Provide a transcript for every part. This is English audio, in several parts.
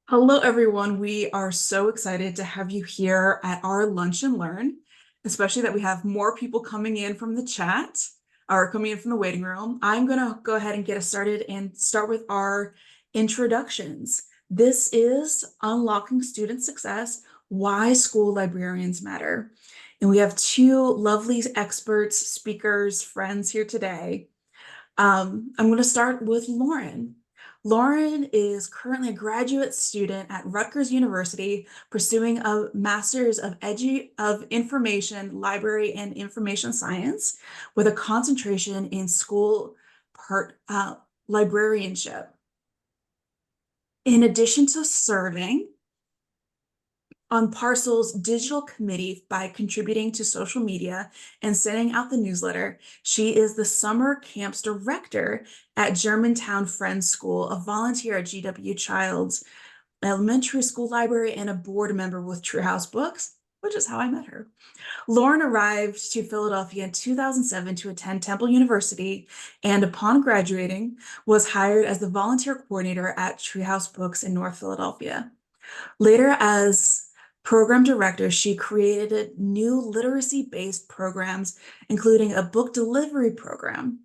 Hello, everyone. We are so excited to have you here at our Lunch and Learn, especially that we have more people coming in from the chat or coming in from the waiting room. I'm going to go ahead and get us started and start with our introductions. This is Unlocking Student Success, Why School Librarians Matter. And we have two lovely experts, speakers, friends here today. I'm going to start with Lauren. Lauren is currently a graduate student at Rutgers University pursuing a Master's of Information, Library, and Information Science with a concentration in school librarianship. In addition to serving on Parcel's digital committee by contributing to social media and sending out the newsletter, she is the summer camps director at Germantown Friends School, a volunteer at GW Child's elementary school library, and a board member with Treehouse Books, which is how I met her. Lauren arrived to Philadelphia in 2007 to attend Temple University, and upon graduating, was hired as the volunteer coordinator at Treehouse Books in North Philadelphia. Later, as program director, she created new literacy-based programs, including a book delivery program.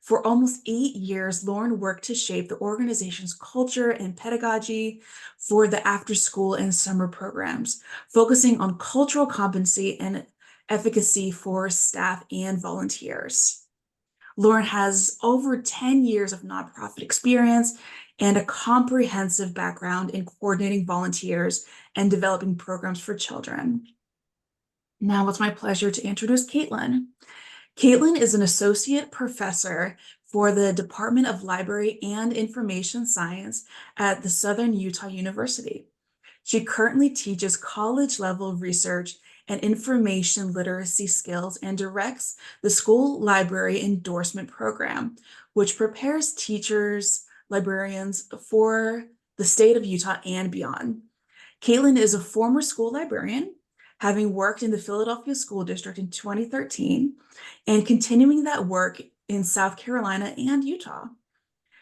For almost 8 years, Lauren worked to shape the organization's culture and pedagogy for the after-school and summer programs, focusing on cultural competency and efficacy for staff and volunteers. Lauren has over 10 years of nonprofit experience and a comprehensive background in coordinating volunteers and developing programs for children. Now it's my pleasure to introduce Caitlin. Caitlin is an associate professor for the Department of Library and Information Science at the Southern Utah University. She currently teaches college-level research and information literacy skills and directs the School Library Endorsement Program, which prepares teachers, librarians for the state of Utah and beyond. Caitlin is a former school librarian, having worked in the Philadelphia School District in 2013 and continuing that work in South Carolina and Utah.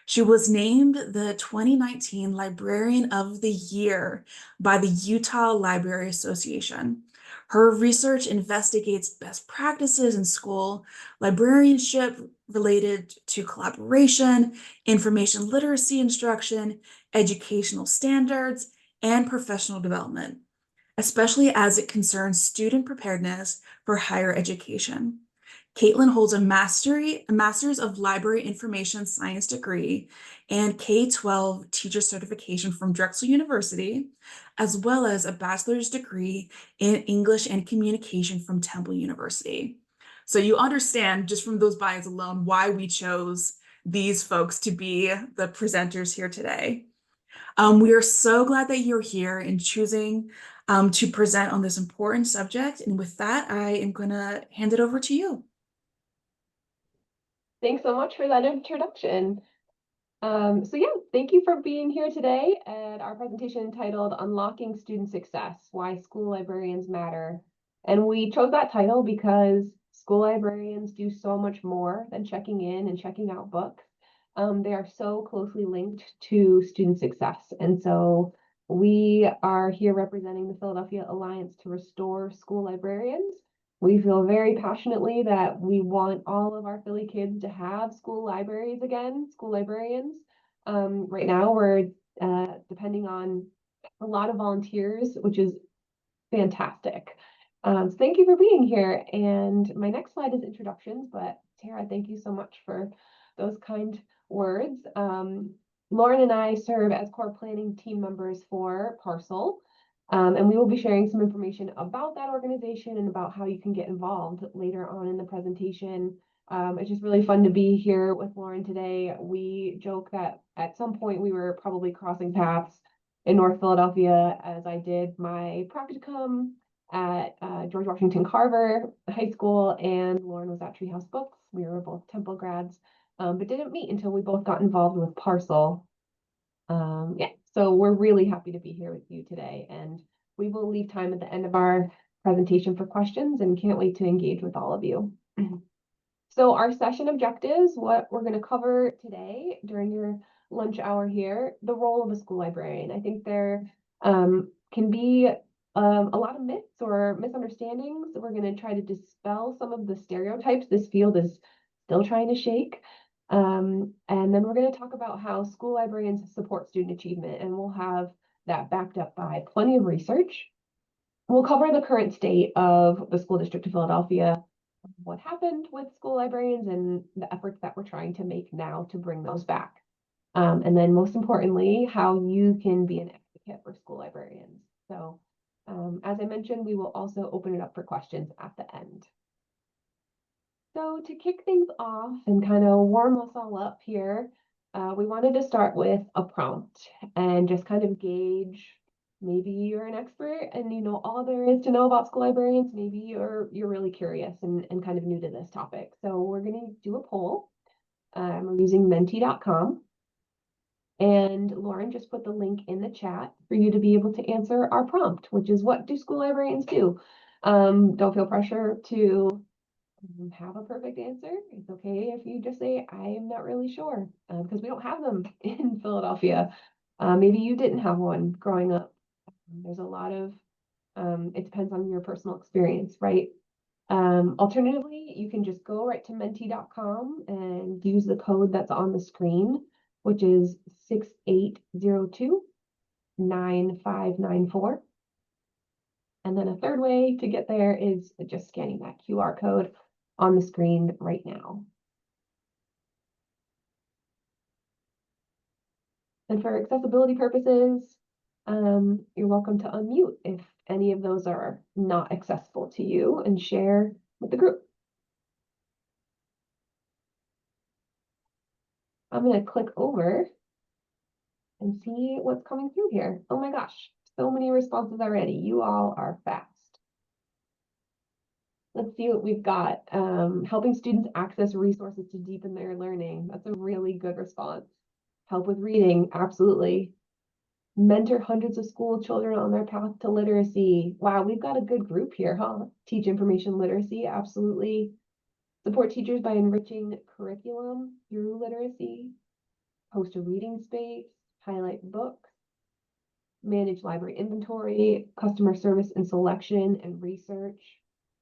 She was named the 2019 Librarian of the Year by the Utah Library Association. Her research investigates best practices in school librarianship related to collaboration, information literacy instruction, educational standards, and professional development, especially as it concerns student preparedness for higher education. Caitlin holds a Master's of Library Information Science degree and K-12 teacher certification from Drexel University, as well as a bachelor's degree in English and Communication from Temple University. So you understand just from those bios alone why we chose these folks to be the presenters here today. We are so glad that you're here and choosing to present on this important subject. And with that, I am going to hand it over to you. Thanks so much for that introduction. Thank you for being here today at our presentation titled Unlocking Student Success, Why School Librarians Matter. And we chose that title because school librarians do so much more than checking in and checking out books. They are so closely linked to student success. And so we are here representing the Philadelphia Alliance to Restore School Librarians. We feel very passionately that we want all of our Philly kids to have school libraries again, school librarians. Right now, we're depending on a lot of volunteers, which is fantastic. So thank you for being here. And my next slide is introductions, but Tara, thank you so much for those kind words. Lauren and I serve as core planning team members for Parcel. And we will be sharing some information about that organization and about how you can get involved later on in the presentation. It's just really fun to be here with Lauren today. We joke that at some point we were probably crossing paths in North Philadelphia as I did my practicum at George Washington Carver High School, and Lauren was at Treehouse Books. We were both Temple grads, but didn't meet until we both got involved with Parcel. So we're really happy to be here with you today, and we will leave time at the end of our presentation for questions and can't wait to engage with all of you. So our session objectives, what we're going to cover today during your lunch hour here, the role of a school librarian. I think there can be a lot of myths or misunderstandings. We're going to try to dispel some of the stereotypes this field is still trying to shake. And then we're going to talk about how school librarians support student achievement, and we'll have that backed up by plenty of research. We'll cover the current state of the School District of Philadelphia, what happened with school librarians, and the efforts that we're trying to make now to bring those back. And then most importantly, how you can be an advocate for school librarians. So as I mentioned, we will also open it up for questions at the end. So to kick things off and kind of warm us all up here, we wanted to start with a prompt and just kind of gauge, maybe you're an expert and you know all there is to know about school librarians, maybe you're really curious and kind of new to this topic. So we're going to do a poll. We're using menti.com. And Lauren just put the link in the chat for you to be able to answer our prompt, which is, what do school librarians do? Don't feel pressure to have a perfect answer. It's okay if you just say, I am not really sure, because we don't have them in Philadelphia. Maybe you didn't have one growing up. There's a lot of, it depends on your personal experience, right? Alternatively, you can just go right to menti.com and use the code that's on the screen, which is 6802-9594. And then a third way to get there is just scanning that QR code on the screen right now. And for accessibility purposes, you're welcome to unmute if any of those are not accessible to you and share with the group. I'm going to click over and see what's coming through here. Oh my gosh, so many responses already. You all are fast. Let's see what we've got. Helping students access resources to deepen their learning. That's a really good response. Help with reading, absolutely. Mentor hundreds of school children on their path to literacy. Wow, we've got a good group here, huh? Teach information literacy, absolutely. Support teachers by enriching curriculum through literacy. Host a reading space, highlight books, manage library inventory, customer service and selection and research,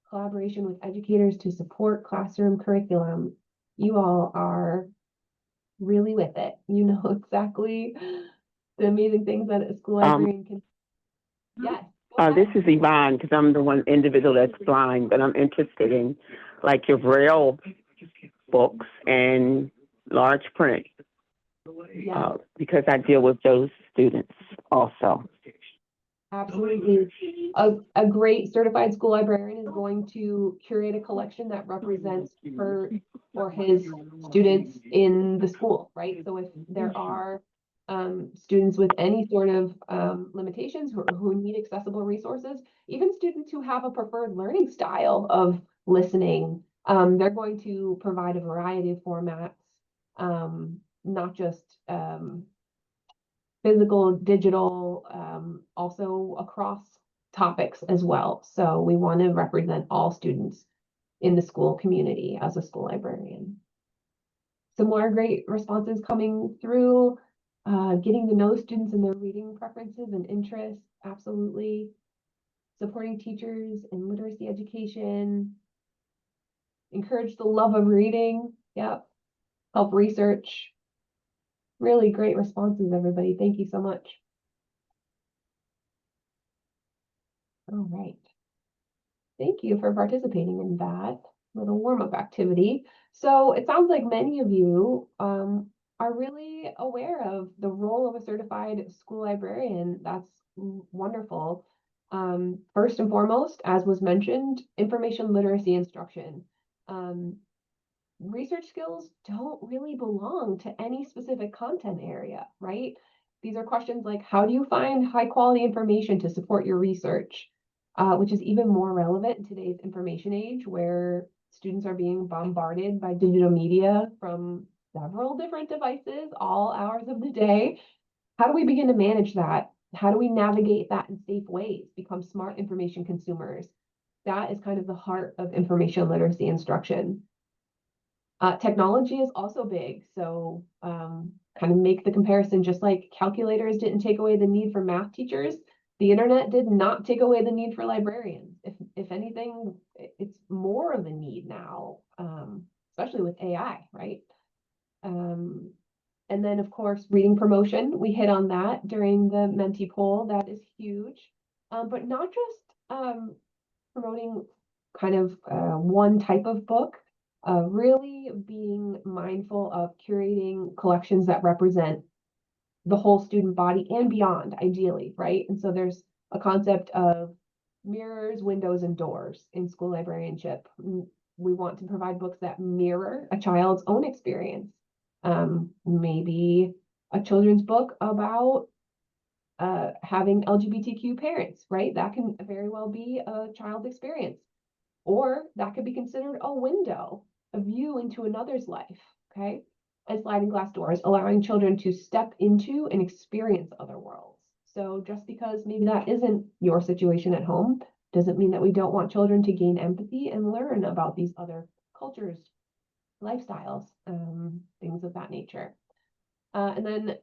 collaboration with educators to support classroom curriculum. You all are really with it. You know exactly the amazing things that a school librarian can. Yes. This is Yvonne, because I'm the one individual that's blind, but I'm interested in like your Braille books and large print, Yes. because I deal with those students also. Absolutely. A great certified school librarian is going to curate a collection that represents her or his students in the school, right? So if there are students with any sort of limitations who need accessible resources, even students who have a preferred learning style of listening, they're going to provide a variety of formats, not just physical, digital, also across topics as well. So we want to represent all students in the school community as a school librarian. Some more great responses coming through, getting to know students and their reading preferences and interests, absolutely. Supporting teachers in literacy education, encourage the love of reading, yep. Help research. Really great responses, everybody. Thank you so much. All right. Thank you for participating in that little warm-up activity. So it sounds like many of you are really aware of the role of a certified school librarian. That's wonderful. First and foremost, as was mentioned, information literacy instruction. Research skills don't really belong to any specific content area, right? These are questions like, how do you find high quality information to support your research? Which is even more relevant in today's information age, where students are being bombarded by digital media from several different devices, all hours of the day. How do we begin to manage that? How do we navigate that in safe ways, become smart information consumers? That is kind of the heart of information literacy instruction. Technology is also big. So kind of make the comparison, just like calculators didn't take away the need for math teachers, the internet did not take away the need for librarians. If anything, it's more of a need now, especially with AI, right? And then, of course, reading promotion. We hit on that during the Menti poll. That is huge. But not just promoting kind of one type of book, really being mindful of curating collections that represent the whole student body and beyond, ideally, right? And so there's a concept of mirrors, windows, and doors in school librarianship. We want to provide books that mirror a child's own experience. Maybe a children's book about having LGBTQ parents, right? That can very well be a child's experience. Or that could be considered a window, a view into another's life, okay? And sliding glass doors, allowing children to step into and experience other worlds. So just because maybe that isn't your situation at home, doesn't mean that we don't want children to gain empathy and learn about these other cultures, lifestyles, things of that nature. And then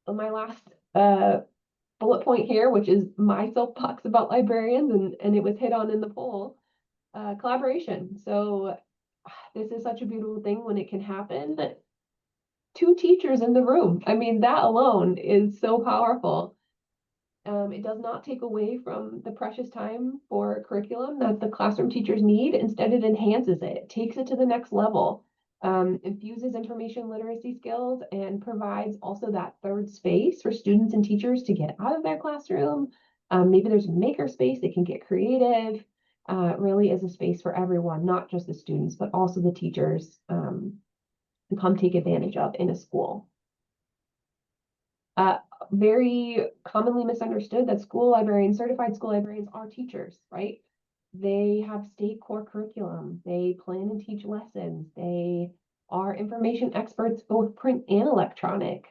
my last bullet point here, which is my soapbox about librarians, and it was hit on in the poll, collaboration. So this is such a beautiful thing when it can happen. 2 teachers in the room. I mean, that alone is so powerful. It does not take away from the precious time for curriculum that the classroom teachers need. Instead, it enhances it. It takes it to the next level, infuses information literacy skills, and provides also that third space for students and teachers to get out of their classroom. Maybe there's a maker space, they can get creative. It really is a space for everyone, not just the students, but also the teachers, to come take advantage of in a school. Very commonly misunderstood that school librarians, certified school librarians, are teachers, right? They have state core curriculum. They plan and teach lessons. They are information experts, both print and electronic.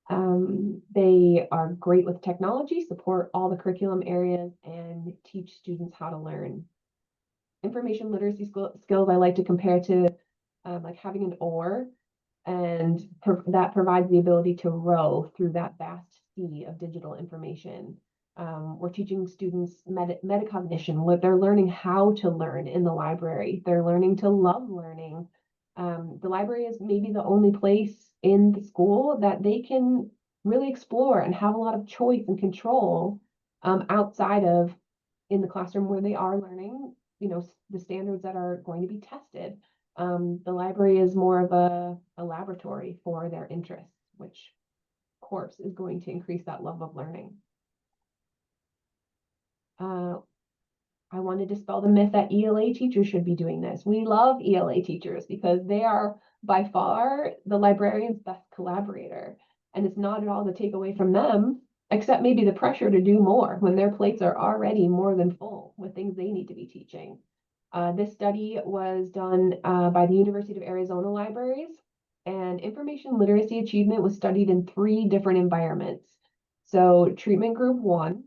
They are great with technology, support all the curriculum areas, and teach students how to learn. Information literacy skills I like to compare to like having an oar, and that provides the ability to row through that vast sea of digital information. We're teaching students metacognition. They're learning how to learn in the library. They're learning to love learning. The library is maybe the only place in the school that they can really explore and have a lot of choice and control, outside of in the classroom where they are learning, the standards that are going to be tested. The library is more of a laboratory for their interests, which of course is going to increase that love of learning. I want to dispel the myth that ELA teachers should be doing this. We love ELA teachers because they are by far the librarian's best collaborator. And it's not at all to take away from them, except maybe the pressure to do more when their plates are already more than full with things they need to be teaching. This study was done by the University of Arizona Libraries, and information literacy achievement was studied in 3 different environments. So treatment group 1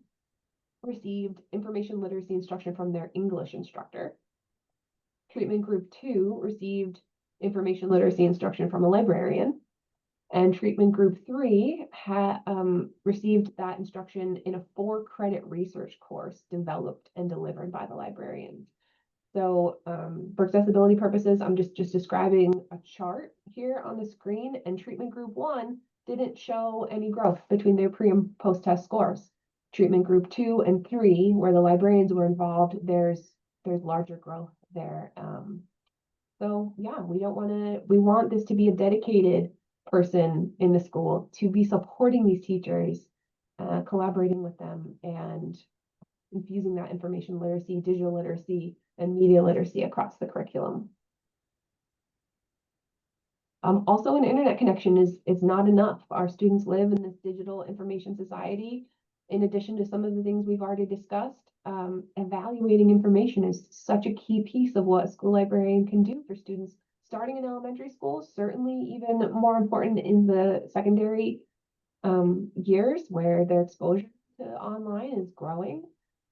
received information literacy instruction from their English instructor. Treatment group 2 received information literacy instruction from a librarian. And treatment group 3 received that instruction in a 4-credit research course developed and delivered by the librarians. So for accessibility purposes, I'm just describing a chart here on the screen, and treatment group 1 didn't show any growth between their pre and post test scores. Treatment group 2 and 3, where the librarians were involved, there's larger growth there. So yeah, we want this to be a dedicated person in the school to be supporting these teachers, collaborating with them, and infusing that information literacy, digital literacy, and media literacy across the curriculum. Also, an internet connection is not enough. Our students live in this digital information society. In addition to some of the things we've already discussed, evaluating information is such a key piece of what a school librarian can do for students starting in elementary school, certainly even more important in the secondary years where their exposure to online is growing.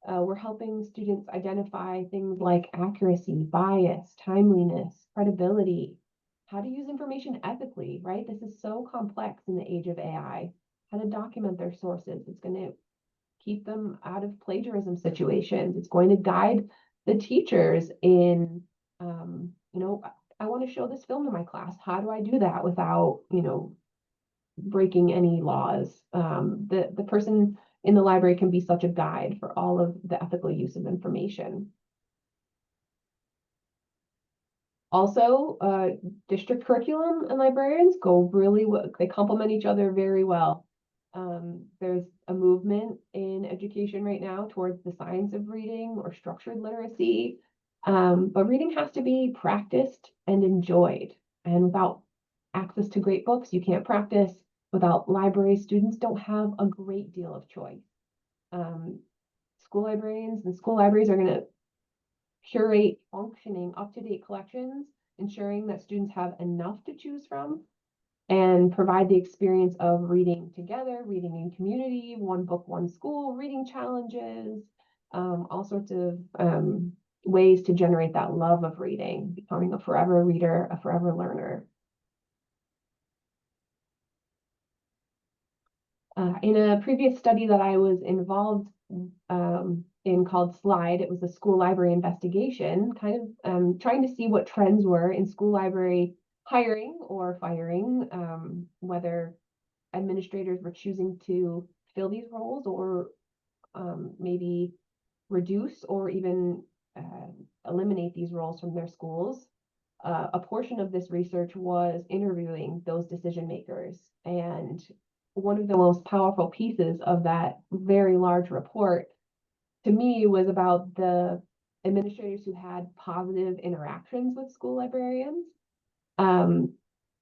We're helping students identify things like accuracy, bias, timeliness, credibility, how to use information ethically, right? This is so complex in the age of AI. How to document their sources. It's going to keep them out of plagiarism situations. It's going to guide the teachers in, you know, I want to show this film to my class. How do I do that without, you know, breaking any laws? The person in the library can be such a guide for all of the ethical use of information. Also, district curriculum and librarians go really well. They complement each other very well. There's a movement in education right now towards the science of reading or structured literacy. But reading has to be practiced and enjoyed. And without access to great books, you can't practice. Without libraries, students don't have a great deal of choice. School librarians and school libraries are going to curate functioning, up-to-date collections, ensuring that students have enough to choose from, and provide the experience of reading together, reading in community, one book, one school, reading challenges, all sorts of ways to generate that love of reading, becoming a forever reader, a forever learner. In a previous study that I was involved in called SLIDE, it was a school library investigation, kind of trying to see what trends were in school library hiring or firing, whether administrators were choosing to fill these roles or maybe reduce or even eliminate these roles from their schools. A portion of this research was interviewing those decision makers, and one of the most powerful pieces of that very large report to me was about the administrators who had positive interactions with school librarians. And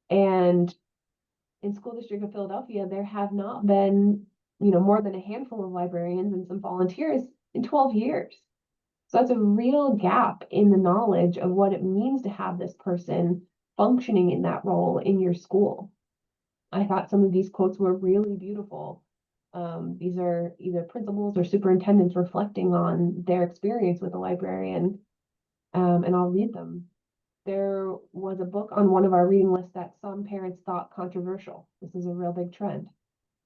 in School District of Philadelphia, there have not been, you know, more than a handful of librarians and some volunteers in 12 years. So that's a real gap in the knowledge of what it means to have this person functioning in that role in your school. I thought some of these quotes were really beautiful. These are either principals or superintendents reflecting on their experience with a librarian, and I'll read them. There was a book on one of our reading lists that some parents thought controversial. This is a real big trend.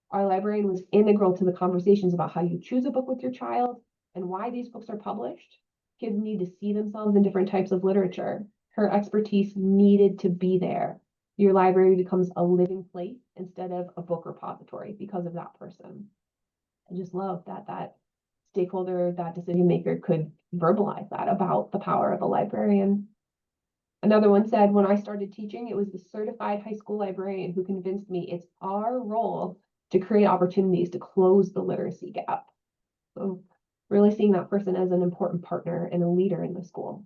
Our librarian was integral to the conversations about how you choose a book with your child and why these books are published. Kids need to see themselves in different types of literature. Her expertise needed to be there. Your library becomes a living place instead of a book repository because of that person. I just love that stakeholder, that decision maker could verbalize that about the power of a librarian. Another one said, when I started teaching, it was the certified high school librarian who convinced me it's our role to create opportunities to close the literacy gap. So really seeing that person as an important partner and a leader in the school.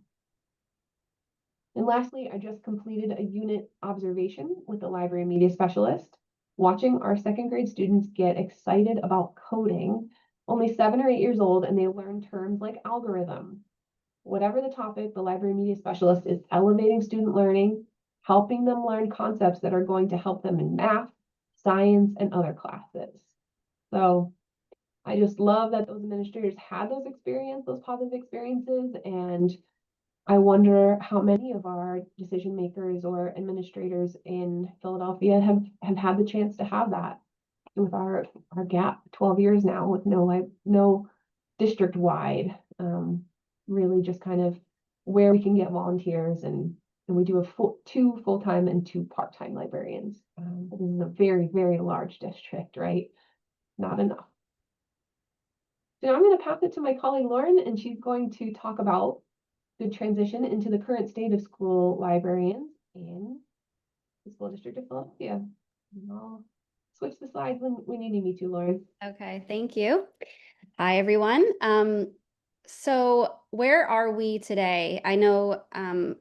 And lastly, I just completed a unit observation with the library media specialist, watching our second grade students get excited about coding, only 7 or 8 years old, and they learn terms like algorithm. Whatever the topic, the library media specialist is elevating student learning, helping them learn concepts that are going to help them in math, science, and other classes. So I just love that those administrators had those positive experiences, and I wonder how many of our decision makers or administrators in Philadelphia have had the chance to have that with our gap 12 years now with no district wide, really just kind of where we can get volunteers, and we do two full-time and 2 part-time librarians. This is a very, very large district, right? Not enough. So now I'm going to pass it to my colleague Lauren, and she's going to talk about the transition into the current state of school librarians in the School District of Philadelphia. And I'll switch the slides when you need me to, Lauren. Okay, thank you. Hi, everyone. So where are we today? I know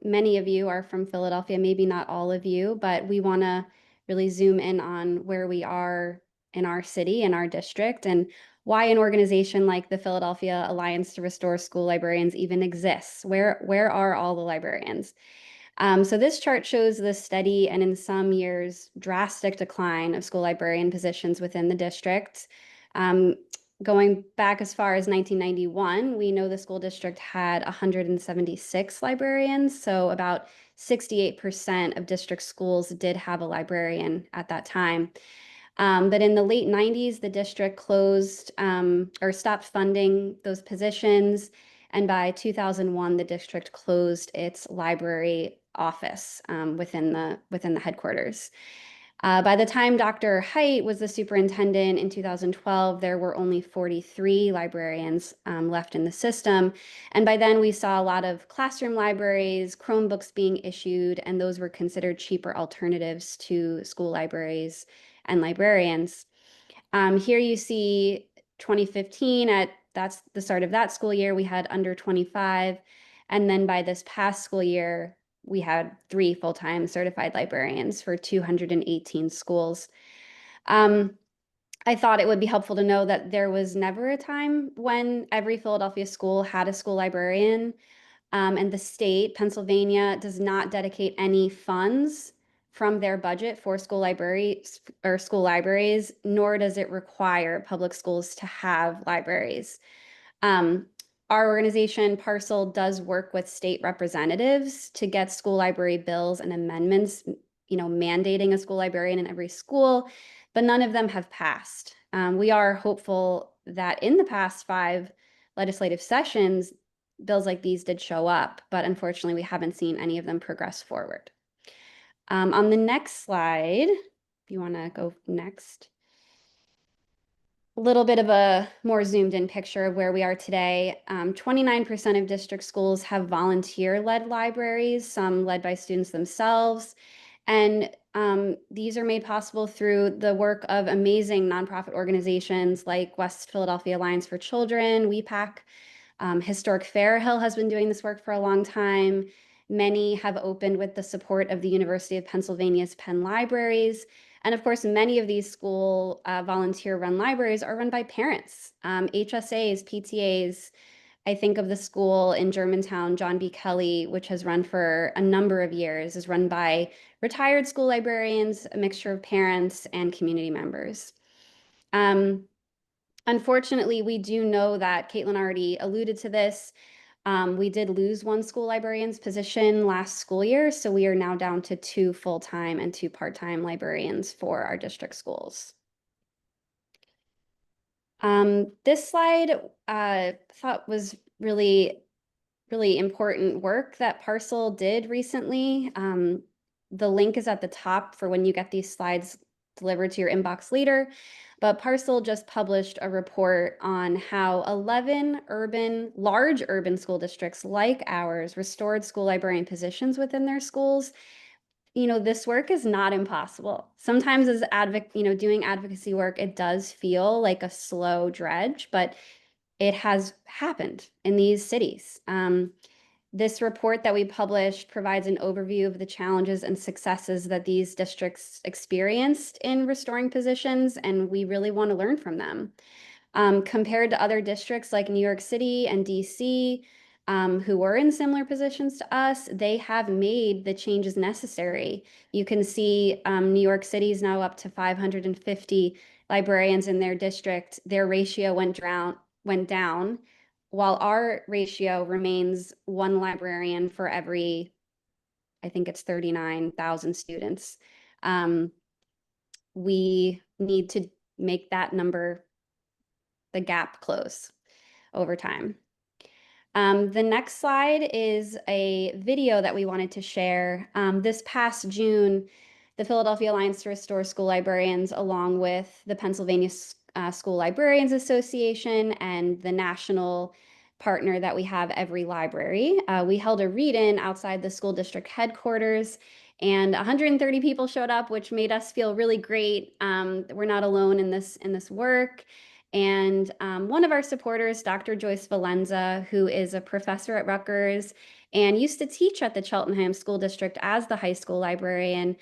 many of you are from Philadelphia, maybe not all of you, but we want to really zoom in on where we are in our city, in our district, and why an organization like the Philadelphia Alliance to Restore School Librarians even exists. Where are all the librarians? So this chart shows the steady and in some years drastic decline of school librarian positions within the district. Going back as far as 1991, we know the school district had 176 librarians, so about 68% of district schools did have a librarian at that time. But in the late 90s, the district closed or stopped funding those positions. And by 2001, the district closed its library office within the headquarters. By the time Dr. Height was the superintendent in 2012, there were only 43 librarians left in the system. And by then we saw a lot of classroom libraries, Chromebooks being issued, and those were considered cheaper alternatives to school libraries and librarians. Here you see 2015, that's the start of that school year, we had under 25. And then by this past school year, we had 3 full-time certified librarians for 218 schools. I thought it would be helpful to know that there was never a time when every Philadelphia school had a school librarian, and the state, Pennsylvania, does not dedicate any funds from their budget for school libraries, nor does it require public schools to have libraries. Our organization, Parcel, does work with state representatives to get school library bills and amendments, mandating a school librarian in every school, but none of them have passed. We are hopeful that in the past 5 legislative sessions, bills like these did show up, but unfortunately, we haven't seen any of them progress forward. On the next slide, if you want to go next. A little bit of a more zoomed in picture of where we are today. 29% of district schools have volunteer-led libraries, some led by students themselves. And these are made possible through the work of amazing nonprofit organizations like West Philadelphia Alliance for Children, WEPAC. Historic Fairhill has been doing this work for a long time. Many have opened with the support of the University of Pennsylvania's Penn Libraries. And of course, many of these school volunteer-run libraries are run by parents, HSAs, PTAs. I think of the school in Germantown, John B. Kelly, which has run for a number of years, is run by retired school librarians, a mixture of parents and community members. Unfortunately, we do know that Caitlin already alluded to this. We did lose 1 school librarian's position last school year, so we are now down to 2 full-time and 2 part-time librarians for our district schools. This slide thought was really important work that Parcel did recently. The link is at the top for when you get these slides delivered to your inbox later. But Parcel just published a report on how 11 large urban school districts like ours restored school librarian positions within their schools. This work is not impossible. Sometimes as doing advocacy work, it does feel like a slow dredge, but it has happened in these cities. This report that we published provides an overview of the challenges and successes that these districts experienced in restoring positions, and we really want to learn from them. Compared to other districts like New York City and DC, who were in similar positions to us, they have made the changes necessary. You can see New York City is now up to 550 librarians in their district. Their ratio went down, while our ratio remains 1 librarian for every, I think it's 39,000 students. We need to make that number, the gap, close over time. The next slide is a video that we wanted to share. This past June, the Philadelphia Alliance to Restore School Librarians, along with the Pennsylvania School Librarians Association and the national partner that we have, Every Library, we held a read-in outside the school district headquarters, and 130 people showed up, which made us feel really great. We're not alone in this work. And one of our supporters, Dr. Joyce Valenza, who is a professor at Rutgers and used to teach at the Cheltenham School District as the high school librarian,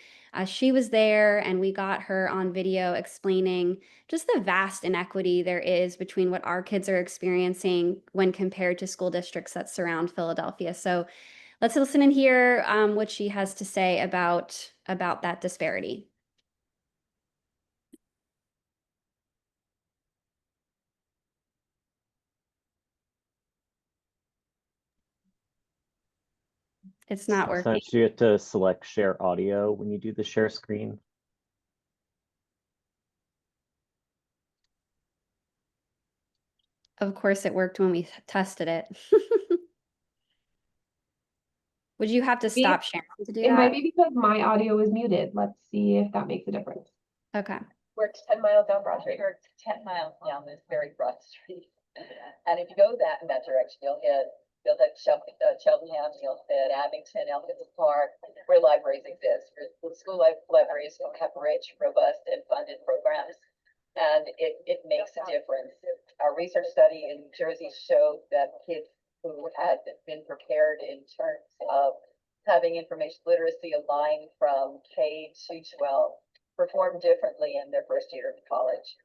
she was there, and we got her on video explaining just the vast inequity there is between what our kids are experiencing when compared to school districts that surround Philadelphia. So let's listen and hear what she has to say about that disparity. It's not working. Sometimes you have to select share audio when you do the share screen. Of course, it worked when we tested it. Would you have to stop sharing to do It might that? be because my audio is muted. Let's see if that makes a difference. Okay. Works 10 miles down Broad Street. Works 10 miles down this very broad street. And if you go in that direction, you'll hit Cheltenham, you'll hit Abington, Elkins Park, where libraries exist. Where school libraries don't have rich, robust, and funded programs. And it makes a difference. Our research study in Jersey showed that kids who had been prepared in terms of having information literacy aligned from K to 12 perform differently in their first year of college.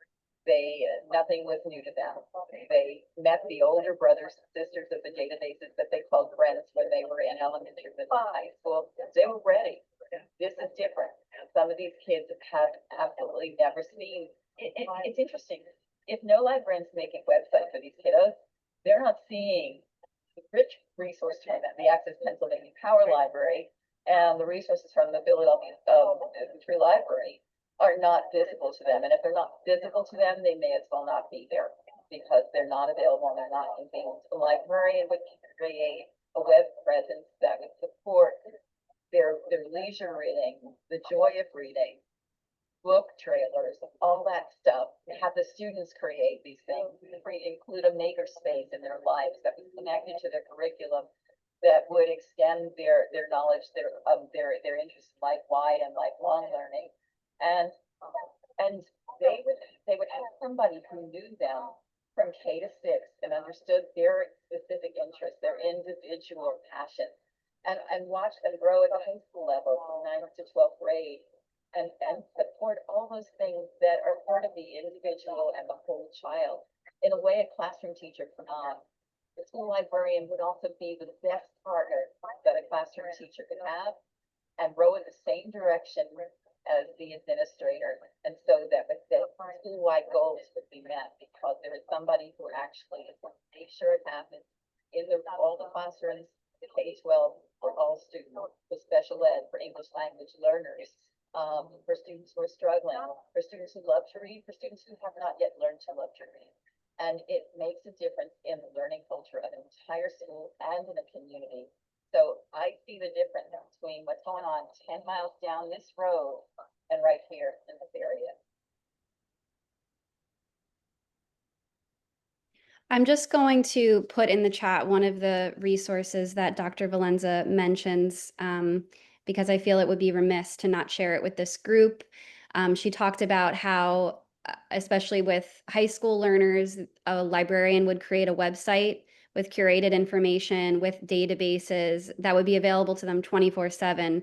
Nothing was new to them. They met the older brothers and sisters of the databases that they called friends when they were in elementary and high school. They were ready. This is different. Some of these kids have absolutely never seen. It's interesting. If no librarian's making websites for these kiddos, they're not seeing the rich resource from the Access Pennsylvania Power Library and the resources from the Philadelphia Free Library are not visible to them. And if they're not visible to them, they may as well not be there because they're not available and they're not convenient. A librarian would create a web presence that would support their leisure reading, the joy of reading, book trailers, all that stuff. Have the students create these things, include a maker space in their lives that was connected to their curriculum, that would extend their knowledge, their interests life-wide and lifelong learning. And they would have somebody who knew them from K to 6 and understood their specific interests, their individual passions, and watch them grow at the high school level from 9th to 12th grade and support all those things that are part of the individual and the whole child in a way a classroom teacher cannot. The school librarian would also be the best partner that a classroom teacher could have and row in the same direction as the administrator. And so that the school-wide goals would be met because there is somebody who actually is going to make sure it happens in all the classrooms, the K-12 for all students, for special ed, for English language learners, for students who are struggling, for students who love to read, for students who have not yet learned to love to read. And it makes a difference in the learning culture of an entire school and in a community. So I see the difference between what's going on 10 miles down this road and right here in this area. I'm just going to put in the chat one of the resources that Dr. Valenza mentions because I feel it would be remiss to not share it with this group. She talked about how, especially with high school learners, a librarian would create a website with curated information, with databases that would be available to them 24/7,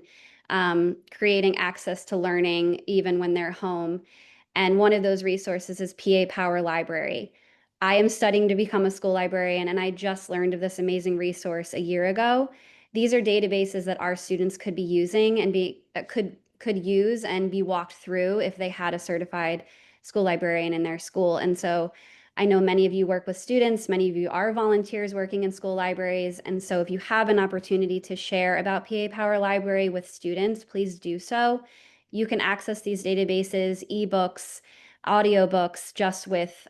creating access to learning even when they're home. And one of those resources is PA Power Library. I am studying to become a school librarian, and I just learned of this amazing resource a year ago. These are databases that our students could be using and could use and be walked through if they had a certified school librarian in their school. And so I know many of you work with students, many of you are volunteers working in school libraries. And so if you have an opportunity to share about PA Power Library with students, please do so. You can access these databases, ebooks, audiobooks just with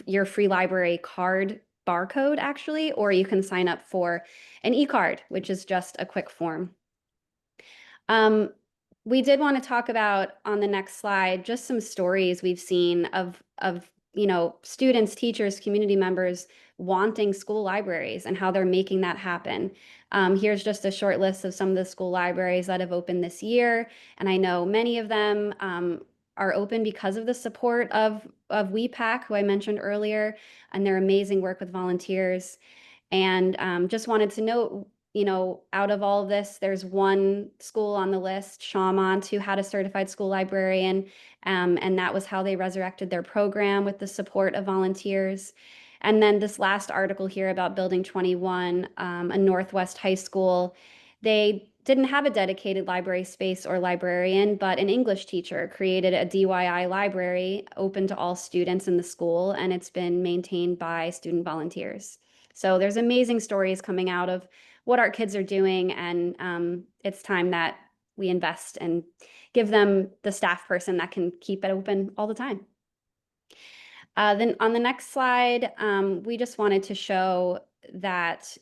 your free library card barcode actually, or you can sign up for an e-card, which is just a quick form. We did want to talk about on the next slide just some stories we've seen of students, teachers, community members wanting school libraries and how they're making that happen. Here's just a short list of some of the school libraries that have opened this year, and I know many of them are open because of the support of WEPAC, who I mentioned earlier, and their amazing work with volunteers. And just wanted to note, out of all of this, there's one school on the list, Chaumont, who had a certified school librarian, and that was how they resurrected their program with the support of volunteers. And then this last article here about Building 21, a Northwest high school, they didn't have a dedicated library space or librarian, but an English teacher created a DIY library open to all students in the school, and it's been maintained by student volunteers. So there's amazing stories coming out of what our kids are doing. And it's time that we invest and give them the staff person that can keep it open all the time. Then on the next slide, we just wanted to show that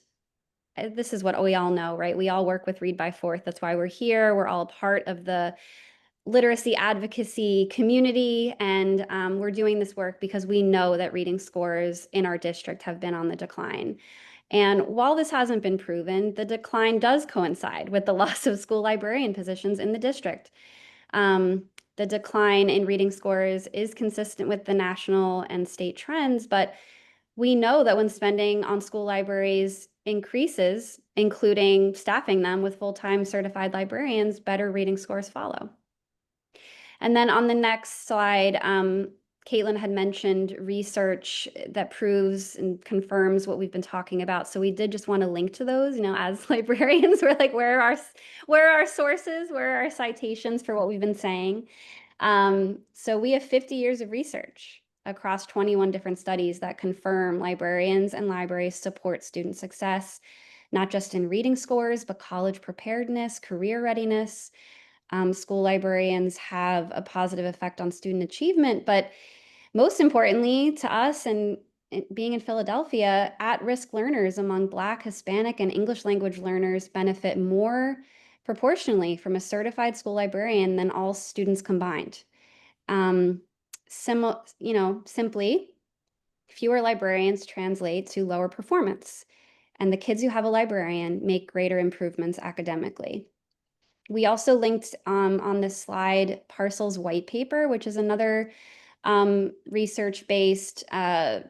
this is what we all know, right? We all work with Read by Fourth. That's why we're here. We're all part of the literacy advocacy community, and we're doing this work because we know that reading scores in our district have been on the decline. And while this hasn't been proven, the decline does coincide with the loss of school librarian positions in the district. The decline in reading scores is consistent with the national and state trends, but we know that when spending on school libraries increases, including staffing them with full-time certified librarians, better reading scores follow. And then on the next slide, Caitlin had mentioned research that proves and confirms what we've been talking about. So we did just want to link to those, as librarians, we're like, where are our sources? Where are our citations for what we've been saying? So we have 50 years of research across 21 different studies that confirm librarians and libraries support student success, not just in reading scores, but college preparedness, career readiness. School librarians have a positive effect on student achievement, but most importantly to us, and being in Philadelphia, at-risk learners among Black, Hispanic, and English language learners benefit more proportionally from a certified school librarian than all students combined. Simply, fewer librarians translate to lower performance, and the kids who have a librarian make greater improvements academically. We also linked on this slide Parcel's white paper, which is another research-based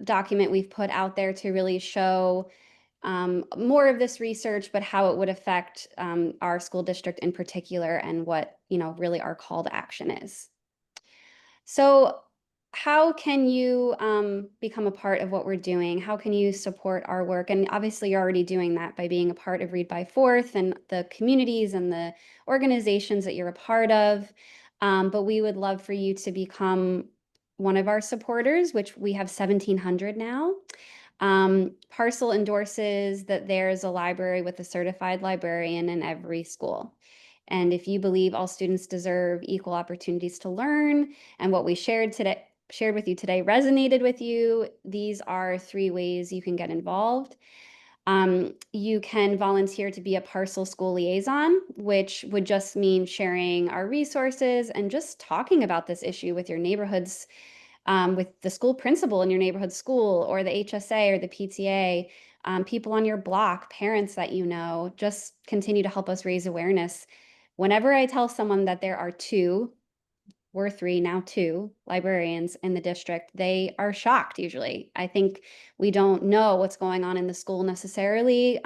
document we've put out there to really show more of this research, but how it would affect our school district in particular, and what really our call to action is. So how can you become a part of what we're doing? How can you support our work? And obviously you're already doing that by being a part of Read by Fourth and the communities and the organizations that you're a part of. But we would love for you to become one of our supporters, which we have 1,700 now. Parcel endorses that there's a library with a certified librarian in every school. And if you believe all students deserve equal opportunities to learn, and what we shared with you today resonated with you, these are 3 ways you can get involved. You can volunteer to be a Parcel school liaison, which would just mean sharing our resources and just talking about this issue with your neighborhoods, with the school principal in your neighborhood school, or the HSA or the PTA, people on your block, parents that just continue to help us raise awareness. Whenever I tell someone that there are 2, we're 3, now 2 librarians in the district, they are shocked usually. I think we don't know what's going on in the school necessarily,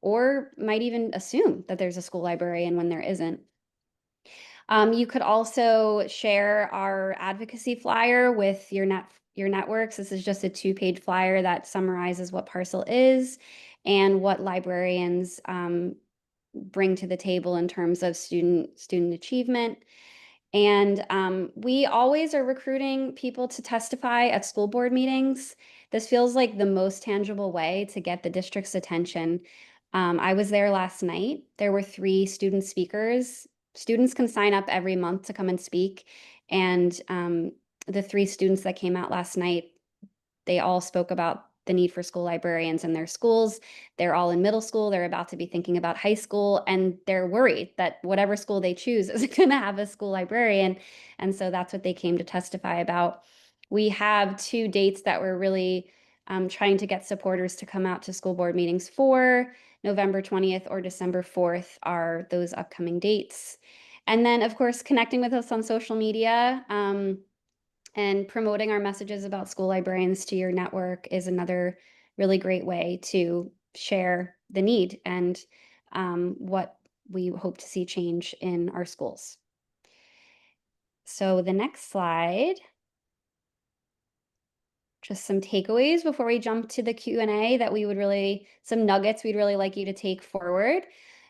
or might even assume that there's a school librarian when there isn't. You could also share our advocacy flyer with your networks. This is just a 2-page flyer that summarizes what Parcel is and what librarians bring to the table in terms of student achievement. And we always are recruiting people to testify at school board meetings. This feels like the most tangible way to get the district's attention. I was there last night. There were 3 student speakers. Students can sign up every month to come and speak. And the 3 students that came out last night, they all spoke about the need for school librarians in their schools. They're all in middle school. They're about to be thinking about high school, and they're worried that whatever school they choose is going to have a school librarian. And so that's what they came to testify about. We have 2 dates that we're really trying to get supporters to come out to school board meetings for. November 20th or December 4th are those upcoming dates. And then, of course, connecting with us on social media, and promoting our messages about school librarians to your network is another really great way to share the need and what we hope to see change in our schools. So the next slide, just some takeaways before we jump to the Q&A some nuggets we'd really like you to take forward.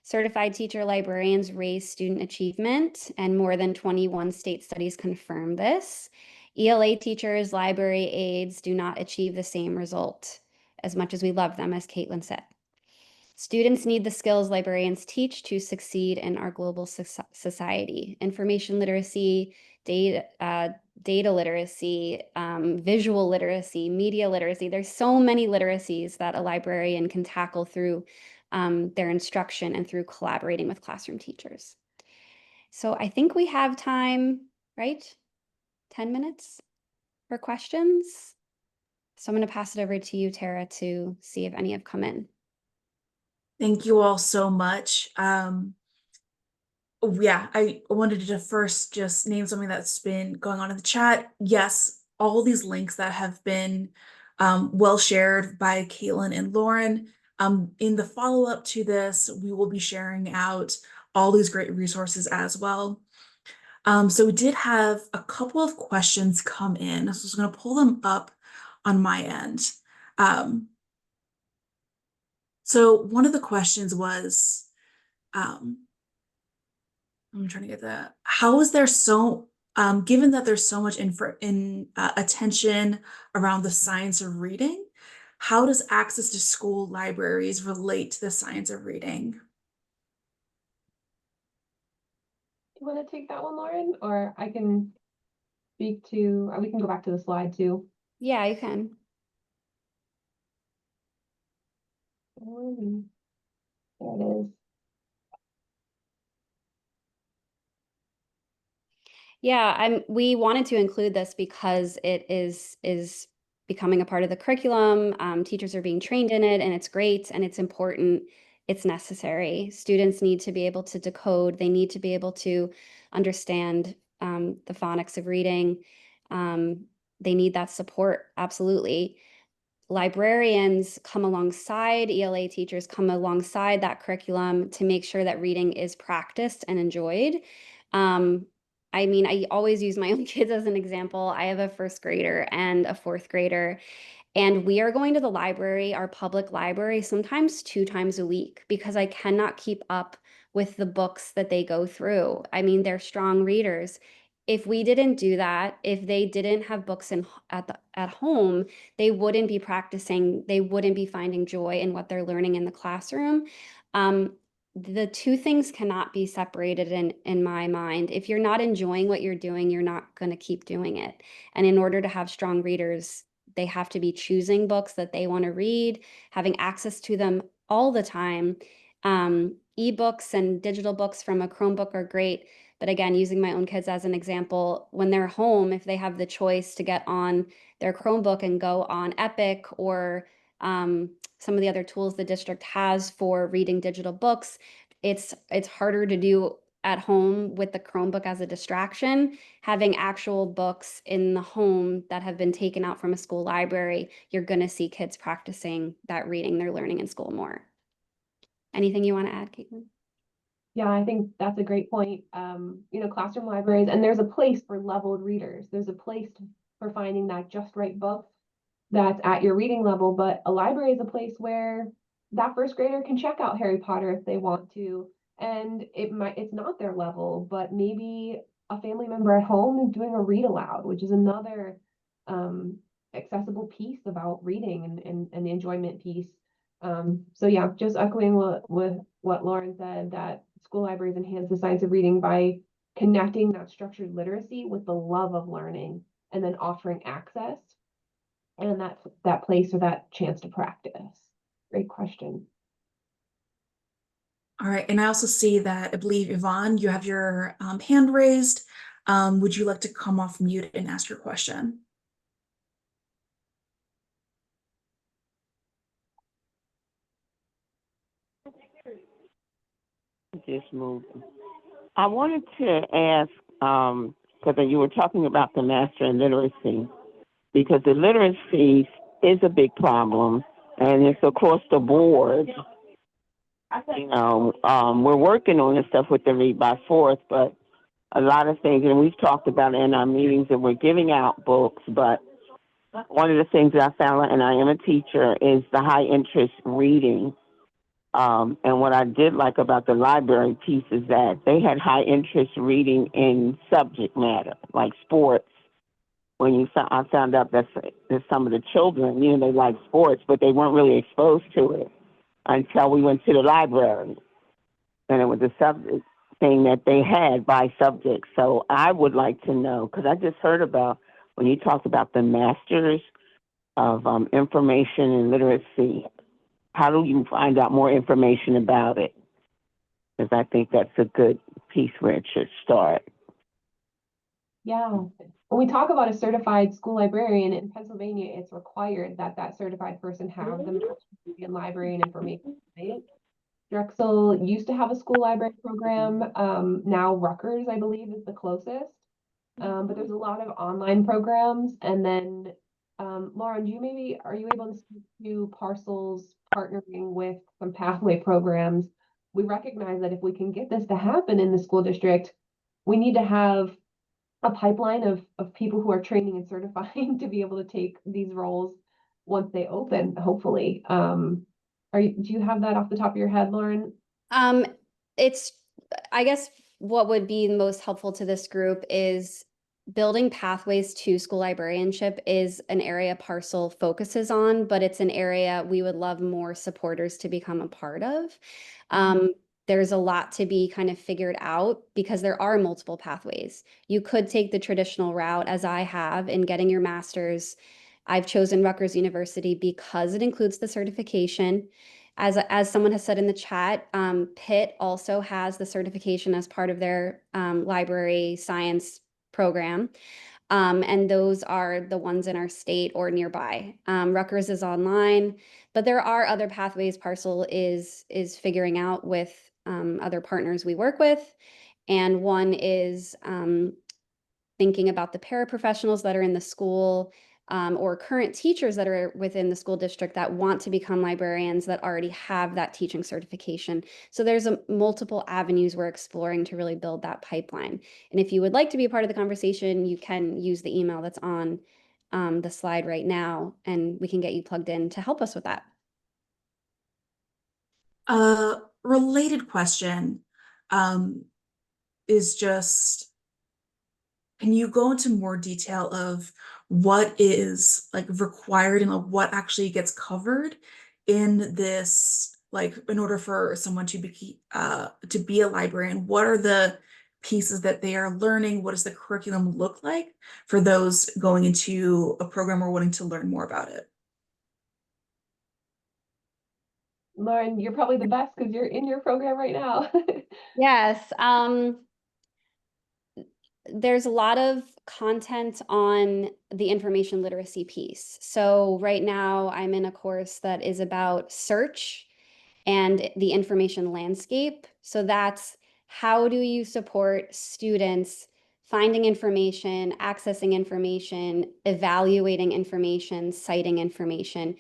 Certified teacher librarians raise student achievement, and more than 21 state studies confirm this. ELA teachers, library aides do not achieve the same result as much as we love them, as Caitlin said. Students need the skills librarians teach to succeed in our global society. Information literacy, data literacy, visual literacy, media literacy. There's so many literacies that a librarian can tackle through their instruction and through collaborating with classroom teachers. So I think we have time, right? 10 minutes for questions. So I'm going to pass it over to you, Tara, to see if any have come in. Thank you all so much. Yeah, I wanted to first just name something that's been going on in the chat. Yes, all these links that have been well shared by Caitlin and Lauren. In the follow-up to this, we will be sharing out all these great resources as well. So we did have a couple of questions come in. So I was going to pull them up on my end. So one of the questions was, I'm trying to get that. How is there so, given that there's so much attention around the science of reading, how does access to school libraries relate to the science of reading? Do you want to take that one, Lauren? Or I can speak to, we can go back to the slide too. Yeah, you can. There it is. Yeah, we wanted to include this because it is becoming a part of the curriculum. Teachers are being trained in it, and it's great and it's important. It's necessary. Students need to be able to decode. They need to be able to understand the phonics of reading. They need that support, absolutely. Librarians come alongside ELA teachers, come alongside that curriculum to make sure that reading is practiced and enjoyed. I mean, I always use my own kids as an example. I have a first grader and a fourth grader, and we are going to the library, our public library, sometimes 2 times a week because I cannot keep up with the books that they go through. I mean, they're strong readers. If we didn't do that, if they didn't have books at home, they wouldn't be practicing, they wouldn't be finding joy in what they're learning in the classroom. The two things cannot be separated in my mind. If you're not enjoying what you're doing, you're not going to keep doing it. And in order to have strong readers, they have to be choosing books that they want to read, having access to them all the time. Ebooks and digital books from a Chromebook are great. But again, using my own kids as an example, when they're home, if they have the choice to get on their Chromebook and go on Epic or some of the other tools the district has for reading digital books, it's harder to do at home with the Chromebook as a distraction. Having actual books in the home that have been taken out from a school library, you're going to see kids practicing that reading they're learning in school more. Anything you want to add, Caitlin? Yeah, I think that's a great point. Classroom libraries, and there's a place for leveled readers. There's a place for finding that just right book that's at your reading level, but a library is a place where that first grader can check out Harry Potter if they want to, and it's not their level, but maybe a family member at home is doing a read aloud, which is another accessible piece about reading and the enjoyment piece. So yeah, just echoing what Lauren said, that school libraries enhance the science of reading by connecting that structured literacy with the love of learning and then offering access and that place or that chance to practice. Great question. All right, and I also see that I believe Yvonne, you have your hand raised. Would you like to come off mute and ask your question? Just moved. I wanted to ask, because you were talking about the master in literacy, because the literacy is a big problem, and it's across the board. We're working on this stuff with the Read by Fourth, but a lot of things, and we've talked about it in our meetings, that we're giving out books, but one of the things that I found, and I am a teacher, is the high interest reading. And what I did like about the library piece is that they had high interest reading in subject matter, like sports. I found out that some of the children, they like sports, but they weren't really exposed to it. until we went to the library. And it was a subject thing that they had by subject. So I would like to know, because I just heard about when you talked about the Masters of Information and Literacy, how do you find out more information about it? Because I think that's a good piece where it should start. Yeah. When we talk about a certified school librarian in Pennsylvania, it's required that that certified person have the master's degree in library and information science. Drexel used to have a school library program. Now Rutgers, I believe, is the closest. But there's a lot of online programs. And then, Lauren, are you able to speak to Parcels partnering with some pathway programs? We recognize that if we can get this to happen in the school district, we need to have a pipeline of people who are training and certifying to be able to take these roles once they open, hopefully. Do you have that off the top of your head, Lauren? It's, I guess what would be most helpful to this group is building pathways to school librarianship is an area Parcel focuses on, but it's an area we would love more supporters to become a part of. There's a lot to be kind of figured out because there are multiple pathways. You could take the traditional route, as I have, in getting your master's. I've chosen Rutgers University because it includes the certification. As someone has said in the chat, Pitt also has the certification as part of their library science program. And those are the ones in our state or nearby. Rutgers is online, but there are other pathways Parcel is figuring out with other partners we work with. And one is thinking about the paraprofessionals that are in the school or current teachers that are within the school district that want to become librarians that already have that teaching certification. So there's multiple avenues we're exploring to really build that pipeline. And if you would like to be a part of the conversation, you can use the email that's on the slide right now, and we can get you plugged in to help us with that. Related question is just, can you go into more detail of what is like required and like, what actually gets covered in this, like in order for someone to be a librarian? What are the pieces that they are learning? What does the curriculum look like for those going into a program or wanting to learn more about it? Lauren, you're probably the best because you're in your program right now. Yes. There's a lot of content on the information literacy piece. So right now I'm in a course that is about search and the information landscape. So that's how do you support students finding information, accessing information, evaluating information, citing information.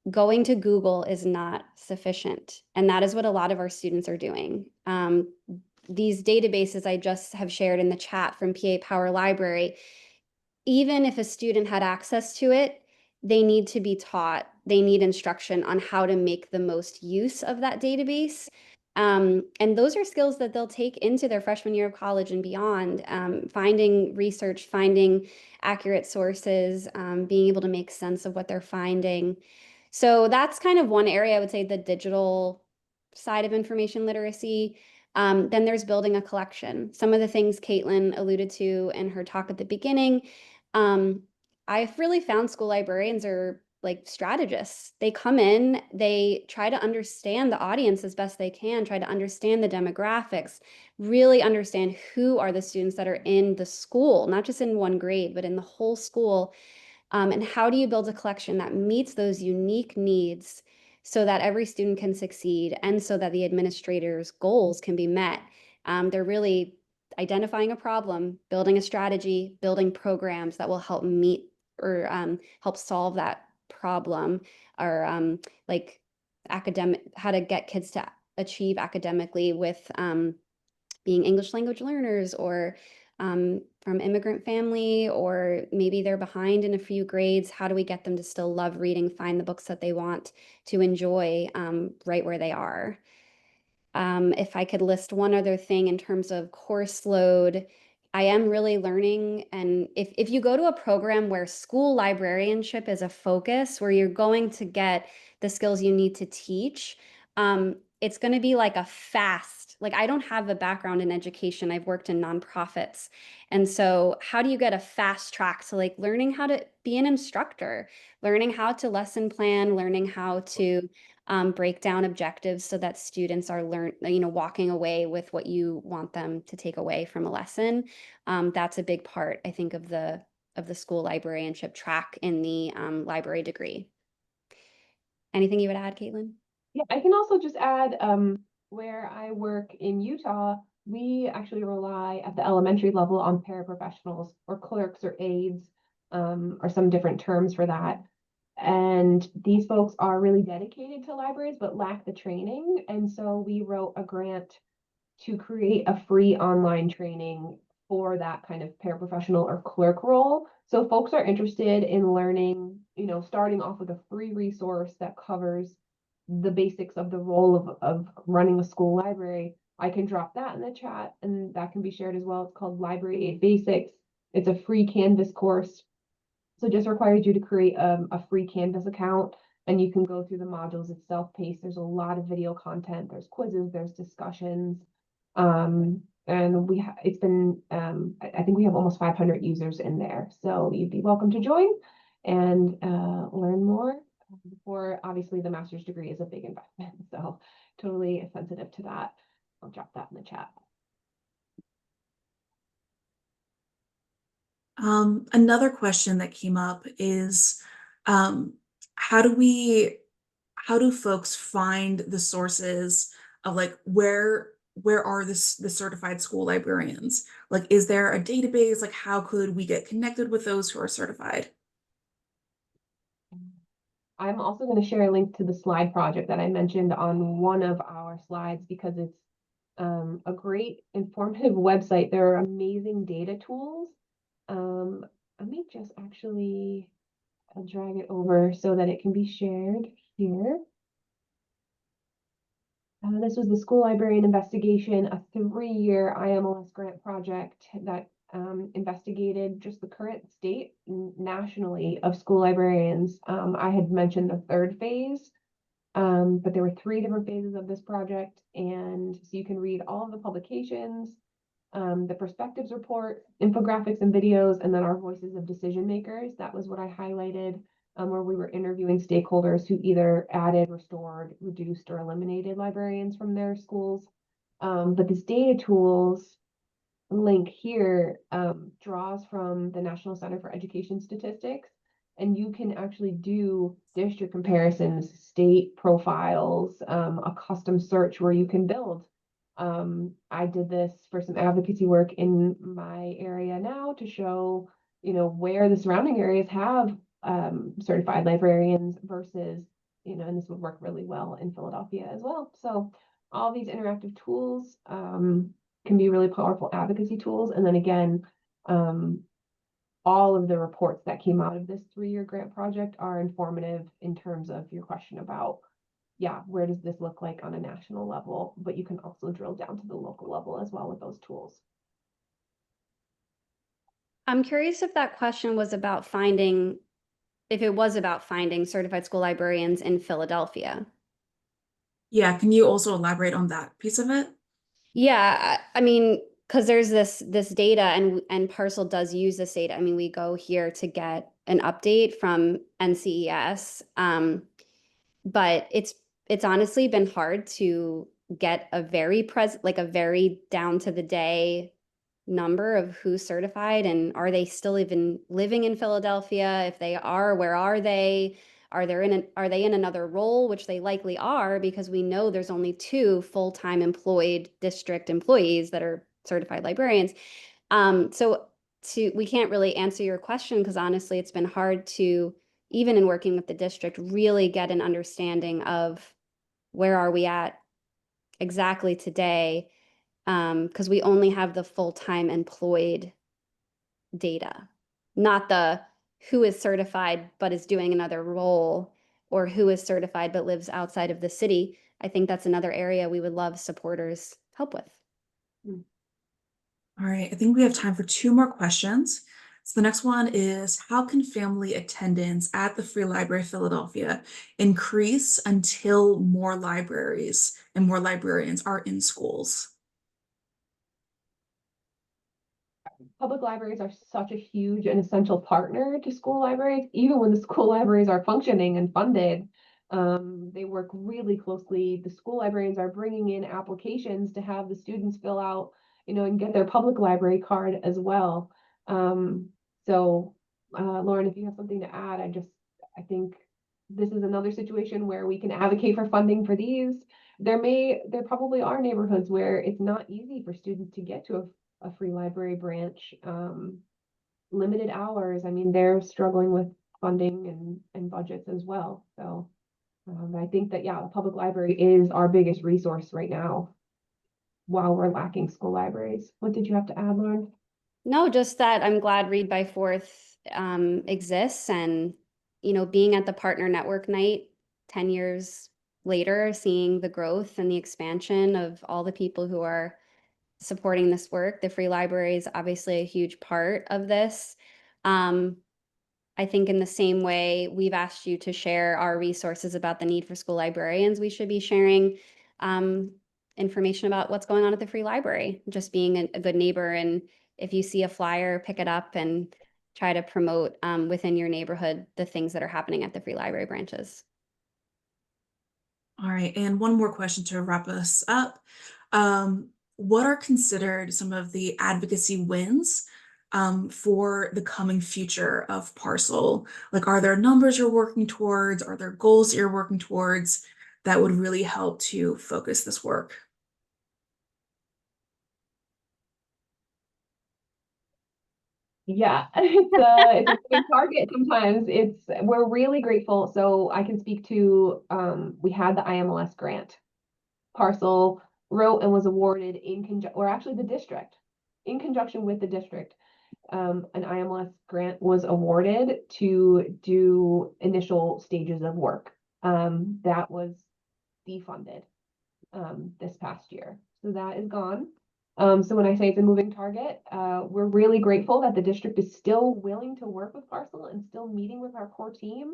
Going to Google is not sufficient. And that is what a lot of our students are doing. These databases I just have shared in the chat from PA Power Library, even if a student had access to it, they need to be taught, they need instruction on how to make the most use of that database. And those are skills that they'll take into their freshman year of college and beyond, finding research, finding accurate sources, being able to make sense of what they're finding. So that's kind of one area I would say, the digital side of information literacy. Then there's building a collection. Some of the things Caitlin alluded to in her talk at the beginning. I've really found school librarians are like strategists. They come in, they try to understand the audience as best they can, try to understand the demographics, really understand who are the students that are in the school, not just in one grade, but in the whole school. And how do you build a collection that meets those unique needs so that every student can succeed and so that the administrator's goals can be met? They're really identifying a problem, building a strategy, building programs that will help meet or help solve that problem, or like how to get kids to achieve academically with being English language learners, or from immigrant family, or maybe they're behind in a few grades. How do we get them to still love reading, find the books that they want to enjoy right where they are? If I could list one other thing in terms of course load, I am really learning. And if you go to a program where school librarianship is a focus, where you're going to get the skills you need to teach, it's going to be like a fast, like I don't have a background in education. I've worked in nonprofits. And so how do you get a fast track to like learning how to be an instructor, learning how to lesson plan, learning how to break down objectives so that students are walking away with what you want them to take away from a lesson. That's a big part, I think, of the school librarianship track in the library degree. Anything you would add, Caitlin? Yeah, I can also just add, where I work in Utah, we actually rely at the elementary level on paraprofessionals or clerks or aides, or some different terms for that. And these folks are really dedicated to libraries, but lack the training. And so we wrote a grant to create a free online training for that kind of paraprofessional or clerk role. So folks are interested in learning, starting off with a free resource that covers the basics of the role of running a school library. I can drop that in the chat and that can be shared as well. It's called Library Aid Basics. It's a free Canvas course. So it just requires you to create a free Canvas account and you can go through the modules. It's self-paced. There's a lot of video content. There's quizzes, there's discussions. And it's been, I think we have almost 500 users in there. So you'd be welcome to join and learn more. Before, obviously, the master's degree is a big investment. So totally sensitive to that. I'll drop that in the chat. Another question that came up is, how do folks find the sources of like where are the certified school librarians? Like, is there a database? Like, how could we get connected with those who are certified? I'm also going to share a link to the slide project that I mentioned on one of our slides because it's a great informative website. There are amazing data tools. Let me just actually, I'll drag it over so that it can be shared here. This was the School Librarian Investigation, a 3-year IMLS grant project that investigated just the current state nationally of school librarians. I had mentioned the 3rd phase, but there were 3 different phases of this project. And so you can read all of the publications, the perspectives report, infographics and videos, and then our voices of decision makers. That was what I highlighted, where we were interviewing stakeholders who either added, restored, reduced, or eliminated librarians from their schools. But this data tools link here draws from the National Center for Education Statistics, and you can actually do district comparisons, state profiles, a custom search where you can build. I did this for some advocacy work in my area now to show, where the surrounding areas have certified librarians versus, and this would work really well in Philadelphia as well. So all these interactive tools can be really powerful advocacy tools. And then again, all of the reports that came out of this 3-year grant project are informative in terms of your question about, where does this look like on a national level? But you can also drill down to the local level as well with those tools. I'm curious if that question was about finding certified school librarians in Philadelphia. Yeah, can you also elaborate on that piece of it? Yeah, I mean, because there's this data and Parcel does use this data. I mean, we go here to get an update from NCES, but it's honestly been hard to get a very a very down to the day number of who's certified and are they still even living in Philadelphia? If they are, where are they? Are they in another role, which they likely are because we know there's only 2 full-time employed district employees that are certified librarians. So we can't really answer your question because honestly, it's been hard to, even in working with the district, really get an understanding of where are we at exactly today, because we only have the full-time employed data, not the who is certified but is doing another role or who is certified but lives outside of the city. I think that's another area we would love supporters help with. All right, I think we have time for 2 more questions. So the next one is, how can family attendance at the Free Library of Philadelphia increase until more libraries and more librarians are in schools? Public libraries are such a huge and essential partner to school libraries, even when the school libraries are functioning and funded. They work really closely. The school librarians are bringing in applications to have the students fill out, and get their public library card as well. Lauren, if you have something to add, I think this is another situation where we can advocate for funding for these. There probably are neighborhoods where it's not easy for students to get to a free library branch, limited hours. I mean, they're struggling with funding and budgets as well. So I think that, yeah, the public library is our biggest resource right now while we're lacking school libraries. What did you have to add, Lauren? No, just that I'm glad Read by Fourth exists, and being at the partner network night 10 years later, seeing the growth and the expansion of all the people who are supporting this work. The free library is obviously a huge part of this. I think in the same way we've asked you to share our resources about the need for school librarians, we should be sharing information about what's going on at the free library, just being a good neighbor. And if you see a flyer, pick it up and try to promote within your neighborhood the things that are happening at the free library branches. All right, and one more question to wrap us up. What are considered some of the advocacy wins for the coming future of Parcel? Like, are there numbers you're working towards? Are there goals that you're working towards that would really help to focus this work? Yeah, it's a big target sometimes. We're really grateful. So I can speak to, we had the IMLS grant. Parcel wrote and was awarded the district, in conjunction with the district, an IMLS grant was awarded to do initial stages of work. That was defunded this past year. So that is gone. So when I say it's a moving target, we're really grateful that the district is still willing to work with Parcel and still meeting with our core team.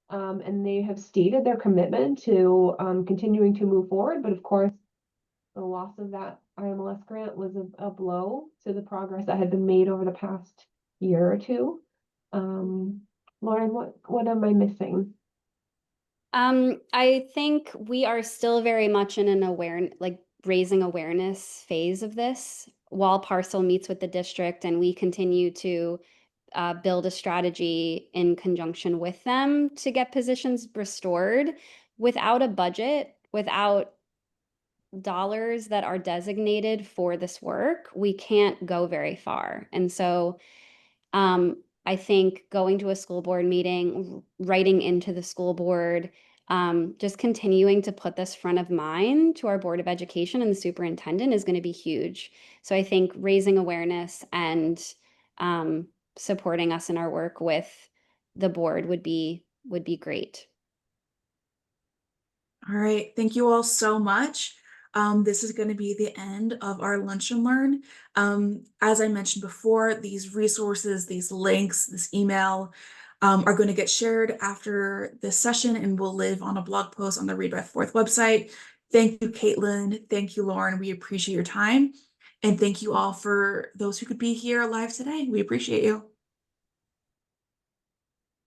And they have stated their commitment to continuing to move forward. But of course, the loss of that IMLS grant was a blow to the progress that had been made over the past year or two. Lauren, what am I missing? I think we are still very much in an raising awareness phase of this while Parcel meets with the district, and we continue to build a strategy in conjunction with them to get positions restored. Without a budget, without dollars that are designated for this work, we can't go very far. And so I think going to a school board meeting, writing into the school board, just continuing to put this front of mind to our Board of Education and the superintendent is going to be huge. So I think raising awareness and supporting us in our work with the board would be great. All right, thank you all so much. This is going to be the end of our Lunch and Learn. As I mentioned before, these resources, these links, this email are going to get shared after this session and will live on a blog post on the Read by Fourth website. Thank you, Caitlin. Thank you, Lauren. We appreciate your time. And thank you all for those who could be here live today. We appreciate you.